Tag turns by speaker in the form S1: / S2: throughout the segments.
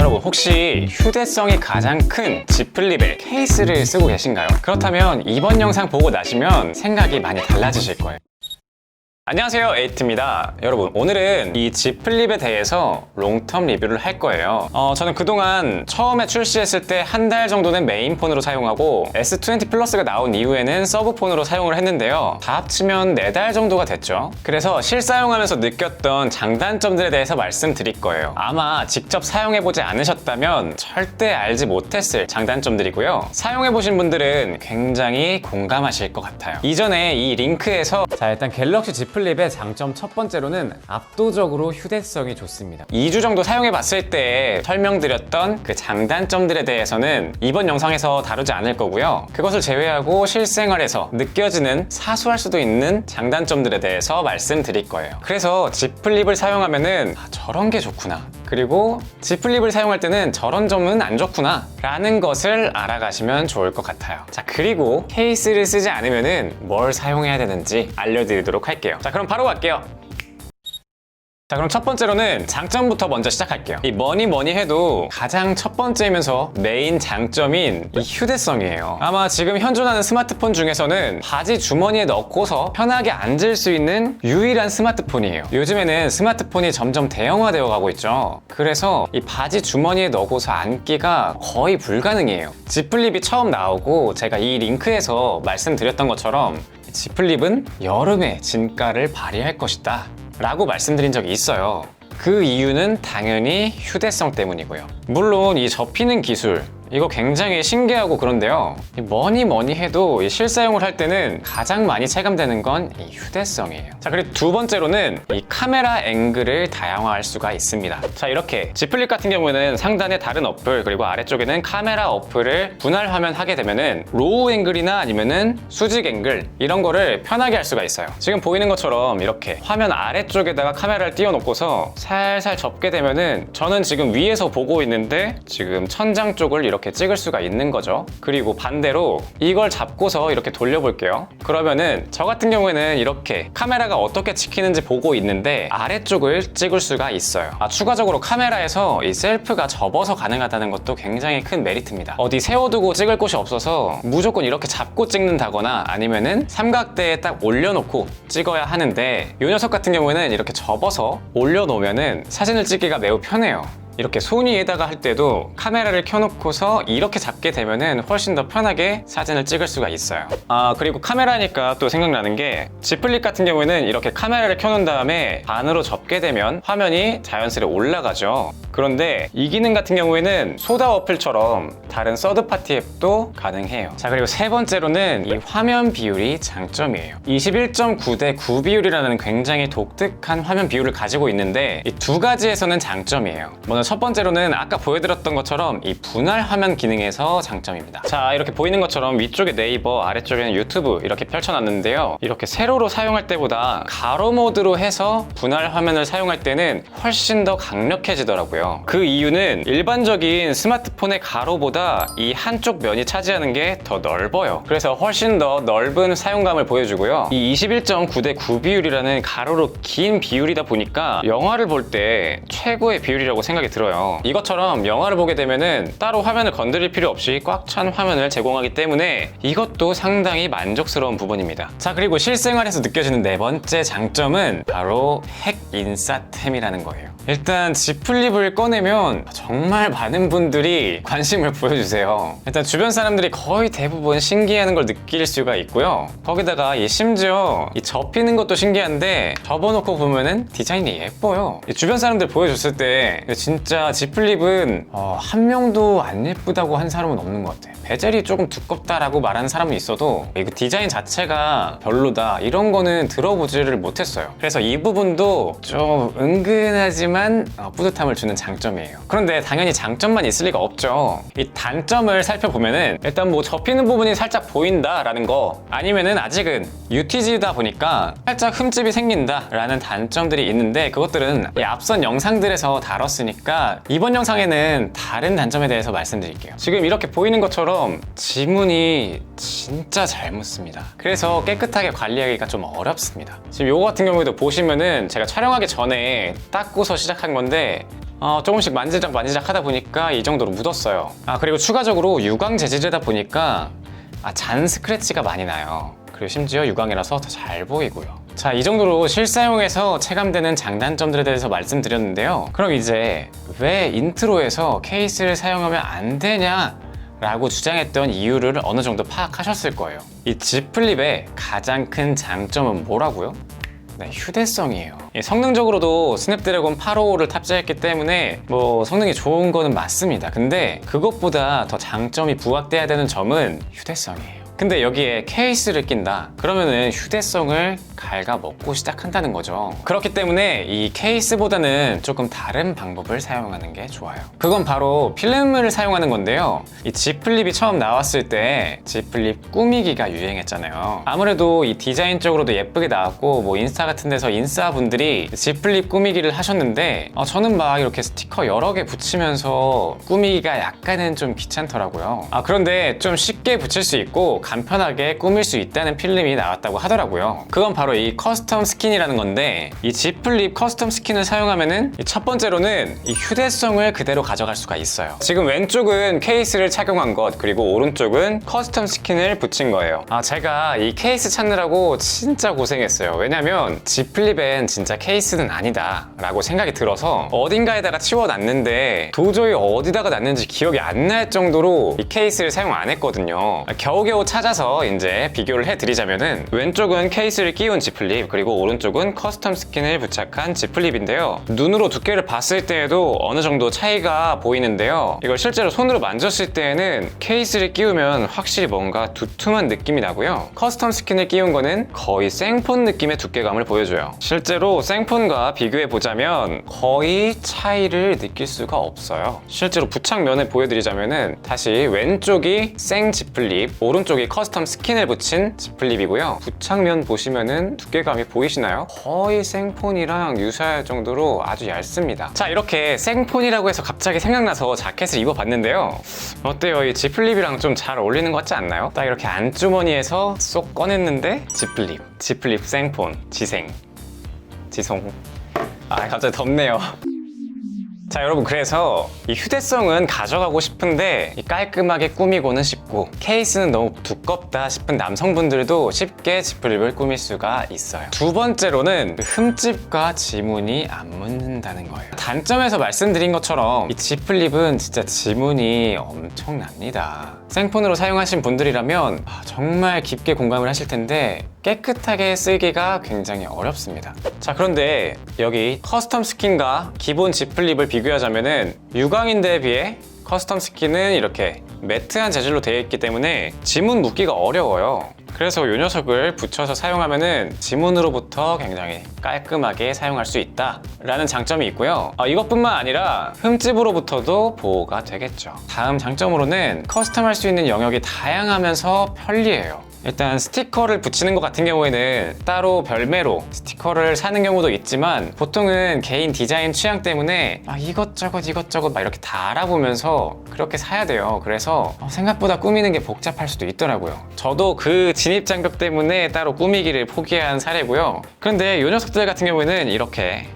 S1: 여러분 혹시 휴대성이 가장 큰 Z 플립의 케이스를 쓰고 계신가요? 그렇다면 이번 영상 보고 나시면 생각이 많이 달라지실 거예요. 안녕하세요, 에이트입니다. 여러분, 오늘은 이 Z 플립에 대해서 롱텀 리뷰를 할 거예요. 저는 그동안 처음에 출시했을 때 한 달 정도는 메인폰으로 사용하고 S20 플러스가 나온 이후에는 서브폰으로 사용을 했는데요. 다 합치면 4달 정도가 됐죠. 그래서 실사용하면서 느꼈던 장단점들에 대해서 말씀드릴 거예요. 아마 직접 사용해보지 않으셨다면 절대 알지 못했을 장단점들이고요. 사용해보신 분들은 굉장히 공감하실 것 같아요. 이전에 이 링크에서 일단 갤럭시 Z 플립의 장점 첫 번째로는 압도적으로 휴대성이 좋습니다. 2주 정도 사용해봤을 때 설명드렸던 그 장단점들에 대해서는 이번 영상에서 다루지 않을 거고요. 그것을 제외하고 실생활에서 느껴지는 사소할 수도 있는 장단점들에 대해서 말씀드릴 거예요. 그래서 Z 플립을 사용하면은 저런 게 좋구나, 그리고 Z 플립을 사용할 때는 저런 점은 안 좋구나 라는 것을 알아가시면 좋을 것 같아요. 자, 그리고 케이스를 쓰지 않으면은 뭘 사용해야 되는지 알려드리도록 할게요. 자, 그럼 바로 갈게요. 자, 그럼 첫 번째로는 장점부터 먼저 시작할게요. 이 뭐니 해도 가장 첫 번째이면서 메인 장점인 이 휴대성이에요. 아마 지금 현존하는 스마트폰 중에서는 바지 주머니에 넣고서 편하게 앉을 수 있는 유일한 스마트폰이에요. 요즘에는 스마트폰이 점점 대형화되어 가고 있죠. 그래서 이 바지 주머니에 넣고서 앉기가 거의 불가능해요. Z 플립이 처음 나오고 제가 이 링크에서 말씀드렸던 것처럼 Z 플립은 여름에 진가를 발휘할 것이다 라고 말씀드린 적이 있어요. 그 이유는 당연히 휴대성 때문이고요. 물론 이 접히는 기술, 이거 굉장히 신기하고 그런데요, 뭐니 해도 이 실사용을 할 때는 가장 많이 체감되는 건 이 휴대성이에요. 자, 그리고 두 번째로는 이 카메라 앵글을 다양화할 수가 있습니다. 자, 이렇게 Z 플립 같은 경우에는 상단에 다른 어플, 그리고 아래쪽에는 카메라 어플을 분할 화면하게 되면은 로우 앵글이나 아니면은 수직 앵글, 이런 거를 편하게 할 수가 있어요. 지금 보이는 것처럼 이렇게 화면 아래쪽에다가 카메라를 띄워놓고서 살살 접게 되면은, 저는 지금 위에서 보고 있는데 지금 천장 쪽을 이렇게 찍을 수가 있는 거죠. 그리고 반대로 이걸 잡고서 이렇게 돌려볼게요. 그러면은 저 같은 경우에는 이렇게 카메라가 어떻게 찍히는지 보고 있는데 아래쪽을 찍을 수가 있어요. 추가적으로 카메라에서 이 셀프가 접어서 가능하다는 것도 굉장히 큰 메리트입니다. 어디 세워두고 찍을 곳이 없어서 무조건 이렇게 잡고 찍는다거나 아니면은 삼각대에 딱 올려놓고 찍어야 하는데, 이 녀석 같은 경우에는 이렇게 접어서 올려놓으면은 사진을 찍기가 매우 편해요. 이렇게 손 위에다가 할 때도 카메라를 켜놓고서 이렇게 잡게 되면은 훨씬 더 편하게 사진을 찍을 수가 있어요. 그리고 카메라니까 또 생각나는 게, Z 플립 같은 경우에는 이렇게 카메라를 켜놓은 다음에 반으로 접게 되면 화면이 자연스레 올라가죠. 그런데 이 기능 같은 경우에는 소다 어플처럼 다른 서드파티 앱도 가능해요. 자, 그리고 세 번째로는 이 화면 비율이 장점이에요. 21.9대 9 비율이라는 굉장히 독특한 화면 비율을 가지고 있는데, 이 두 가지에서는 장점이에요. 먼저 첫 번째로는 아까 보여드렸던 것처럼 이 분할 화면 기능에서 장점입니다. 자, 이렇게 보이는 것처럼 위쪽에 네이버, 아래쪽에는 유튜브 이렇게 펼쳐놨는데요, 이렇게 세로로 사용할 때보다 가로 모드로 해서 분할 화면을 사용할 때는 훨씬 더 강력해지더라고요. 그 이유는 일반적인 스마트폰의 가로보다 이 한쪽 면이 차지하는 게 더 넓어요. 그래서 훨씬 더 넓은 사용감을 보여주고요. 이 21.9대 9 비율이라는 가로로 긴 비율이다 보니까 영화를 볼 때 최고의 비율이라고 생각이 들어요. 이것처럼 영화를 보게 되면은 따로 화면을 건드릴 필요 없이 꽉 찬 화면을 제공하기 때문에 이것도 상당히 만족스러운 부분입니다. 자, 그리고 실생활에서 느껴지는 네 번째 장점은 바로 핵 인싸템이라는 거예요. 일단 Z 플립을 꺼내면 정말 많은 분들이 관심을 보여주세요. 일단 주변 사람들이 거의 대부분 신기해하는 걸 느낄 수가 있고요. 거기다가 심지어 이 접히는 것도 신기한데 접어놓고 보면은 디자인이 예뻐요. 주변 사람들 보여줬을 때 진짜 Z 플립은 한 명도 안 예쁘다고 한 사람은 없는 것 같아요. 베젤이 조금 두껍다라고 말하는 사람은 있어도 이거 디자인 자체가 별로다, 이런 거는 들어보지를 못했어요. 그래서 이 부분도 좀 은근하지만 뿌듯함을 주는 장점이에요. 그런데 당연히 장점만 있을 리가 없죠. 이 단점을 살펴보면은 일단 뭐 접히는 부분이 살짝 보인다라는 거, 아니면은 아직은 UTG다 보니까 살짝 흠집이 생긴다라는 단점들이 있는데, 그것들은 이 앞선 영상들에서 다뤘으니까 이번 영상에는 다른 단점에 대해서 말씀드릴게요. 지금 이렇게 보이는 것처럼 지문이 진짜 잘 묻습니다. 그래서 깨끗하게 관리하기가 좀 어렵습니다. 지금 요거 같은 경우에도 보시면은 제가 촬영하기 전에 닦고서 시작한 건데 조금씩 만지작 하다 보니까 이 정도로 묻었어요. 그리고 추가적으로 유광 재질이다 보니까 잔 스크래치가 많이 나요. 그리고 심지어 유광이라서 더 잘 보이고요. 자, 이 정도로 실사용에서 체감되는 장단점들에 대해서 말씀드렸는데요. 그럼 이제 왜 인트로에서 케이스를 사용하면 안 되냐 라고 주장했던 이유를 어느 정도 파악하셨을 거예요. 이 Z 플립의 가장 큰 장점은 뭐라고요? 네, 휴대성이에요. 성능적으로도 스냅드래곤 855를 탑재했기 때문에 성능이 좋은 거는 맞습니다. 근데 그것보다 더 장점이 부각돼야 되는 점은 휴대성이에요. 근데 여기에 케이스를 낀다 그러면은 휴대성을 갉아먹고 시작한다는 거죠. 그렇기 때문에 이 케이스보다는 조금 다른 방법을 사용하는 게 좋아요. 그건 바로 필름을 사용하는 건데요. 이 Z 플립이 처음 나왔을 때 Z 플립 꾸미기가 유행했잖아요. 아무래도 이 디자인 쪽으로도 예쁘게 나왔고 인스타 같은 데서 인싸분들이 Z 플립 꾸미기를 하셨는데 저는 막 이렇게 스티커 여러 개 붙이면서 꾸미기가 약간은 좀 귀찮더라고요. 그런데 좀 쉽게 붙일 수 있고 간편하게 꾸밀 수 있다는 필름이 나왔다고 하더라고요. 그건 바로 이 커스텀 스킨이라는 건데, 이 Z 플립 커스텀 스킨을 사용하면은 첫 번째로는 이 휴대성을 그대로 가져갈 수가 있어요. 지금 왼쪽은 케이스를 착용한 것, 그리고 오른쪽은 커스텀 스킨을 붙인 거예요. 제가 이 케이스 찾느라고 진짜 고생했어요. 왜냐면 Z 플립엔 진짜 케이스는 아니다 라고 생각이 들어서 어딘가에다가 치워놨는데 도저히 어디다가 놨는지 기억이 안 날 정도로 이 케이스를 사용 안 했거든요. 겨우겨우 찾아서 이제 비교를 해드리자면은 왼쪽은 케이스를 끼운 Z 플립, 그리고 오른쪽은 커스텀 스킨을 부착한 Z 플립인데요. 눈으로 두께를 봤을 때에도 어느 정도 차이가 보이는데요. 이걸 실제로 손으로 만졌을 때에는 케이스를 끼우면 확실히 뭔가 두툼한 느낌이 나고요. 커스텀 스킨을 끼운 거는 거의 생폰 느낌의 두께감을 보여줘요. 실제로 생폰과 비교해보자면 거의 차이를 느낄 수가 없어요. 실제로 부착면을 보여드리자면은 다시 왼쪽이 생 Z 플립, 오른쪽이 커스텀 스킨을 붙인 Z 플립이고요. 부착면 보시면은 두께감이 보이시나요? 거의 생폰이랑 유사할 정도로 아주 얇습니다. 자, 이렇게 생폰이라고 해서 갑자기 생각나서 자켓을 입어봤는데요. 어때요? 이 Z 플립이랑 좀 잘 어울리는 것 같지 않나요? 딱 이렇게 안주머니에서 쏙 꺼냈는데 Z 플립 생폰, 지송. 갑자기 덥네요. 자, 여러분, 그래서 이 휴대성은 가져가고 싶은데 깔끔하게 꾸미고는 싶고 케이스는 너무 두껍다 싶은 남성분들도 쉽게 Z 플립을 꾸밀 수가 있어요. 두 번째로는 흠집과 지문이 안 묻는다는 거예요. 단점에서 말씀드린 것처럼 이 Z 플립은 진짜 지문이 엄청납니다. 생폰으로 사용하신 분들이라면 정말 깊게 공감을 하실 텐데 깨끗하게 쓰기가 굉장히 어렵습니다. 자, 그런데 여기 커스텀 스킨과 기본 Z 플립을 비교하자면은 유광인데에 비해 커스텀 스킨은 이렇게 매트한 재질로 되어 있기 때문에 지문 묻기가 어려워요. 그래서 이 녀석을 붙여서 사용하면은 지문으로부터 굉장히 깔끔하게 사용할 수 있다라는 장점이 있고요. 이것뿐만 아니라 흠집으로부터도 보호가 되겠죠. 다음 장점으로는 커스텀할 수 있는 영역이 다양하면서 편리해요. 일단 스티커를 붙이는 것 같은 경우에는 따로 별매로 스티커를 사는 경우도 있지만 보통은 개인 디자인 취향 때문에 이것저것 막 이렇게 다 알아보면서 그렇게 사야 돼요. 그래서 생각보다 꾸미는 게 복잡할 수도 있더라고요. 저도 그 진입 장벽 때문에 따로 꾸미기를 포기한 사례고요. 그런데 이 녀석들 같은 경우에는 이렇게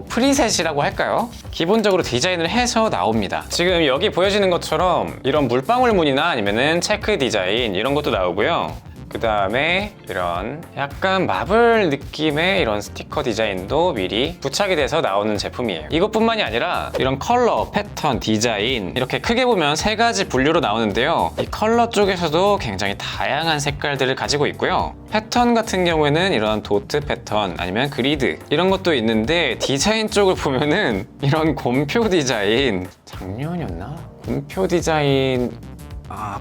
S1: 프리셋이라고 할까요? 기본적으로 디자인을 해서 나옵니다. 지금 여기 보여지는 것처럼 이런 물방울 무늬나 아니면은 체크 디자인 이런 것도 나오고요. 그 다음에 이런 약간 마블 느낌의 이런 스티커 디자인도 미리 부착이 돼서 나오는 제품이에요. 이것뿐만이 아니라 이런 컬러, 패턴, 디자인 이렇게 크게 보면 세 가지 분류로 나오는데요. 이 컬러 쪽에서도 굉장히 다양한 색깔들을 가지고 있고요. 패턴 같은 경우에는 이런 도트 패턴 아니면 그리드 이런 것도 있는데 디자인 쪽을 보면은 이런 곰표 디자인, 작년이었나? 곰표 디자인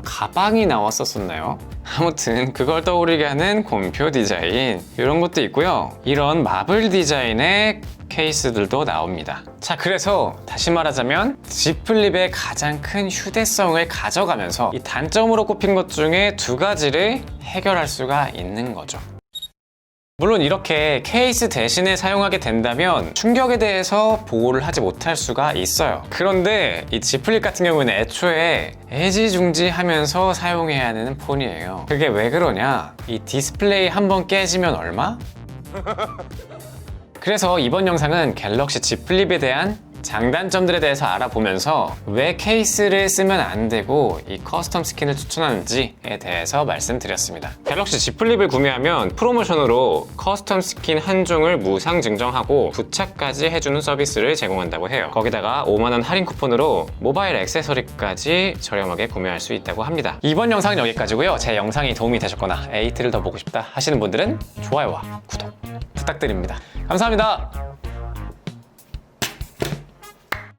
S1: 가방이 나왔었나요? 아무튼 그걸 떠오르게 하는 곰표 디자인 이런 것도 있고요. 이런 마블 디자인의 케이스들도 나옵니다. 자, 그래서 다시 말하자면 Z 플립의 가장 큰 휴대성을 가져가면서 이 단점으로 꼽힌 것 중에 두 가지를 해결할 수가 있는 거죠. 물론 이렇게 케이스 대신에 사용하게 된다면 충격에 대해서 보호를 하지 못할 수가 있어요. 그런데 이 Z 플립 같은 경우는 애초에 애지중지하면서 사용해야 하는 폰이에요. 그게 왜 그러냐? 이 디스플레이 한번 깨지면 얼마? 그래서 이번 영상은 갤럭시 Z 플립에 대한 장단점들에 대해서 알아보면서 왜 케이스를 쓰면 안 되고 이 커스텀 스킨을 추천하는지에 대해서 말씀드렸습니다. 갤럭시 Z 플립을 구매하면 프로모션으로 커스텀 스킨 한 종을 무상 증정하고 부착까지 해주는 서비스를 제공한다고 해요. 거기다가 5만원 할인 쿠폰으로 모바일 액세서리까지 저렴하게 구매할 수 있다고 합니다. 이번 영상은 여기까지고요. 제 영상이 도움이 되셨거나 에이트를 더 보고 싶다 하시는 분들은 좋아요와 구독 부탁드립니다. 감사합니다.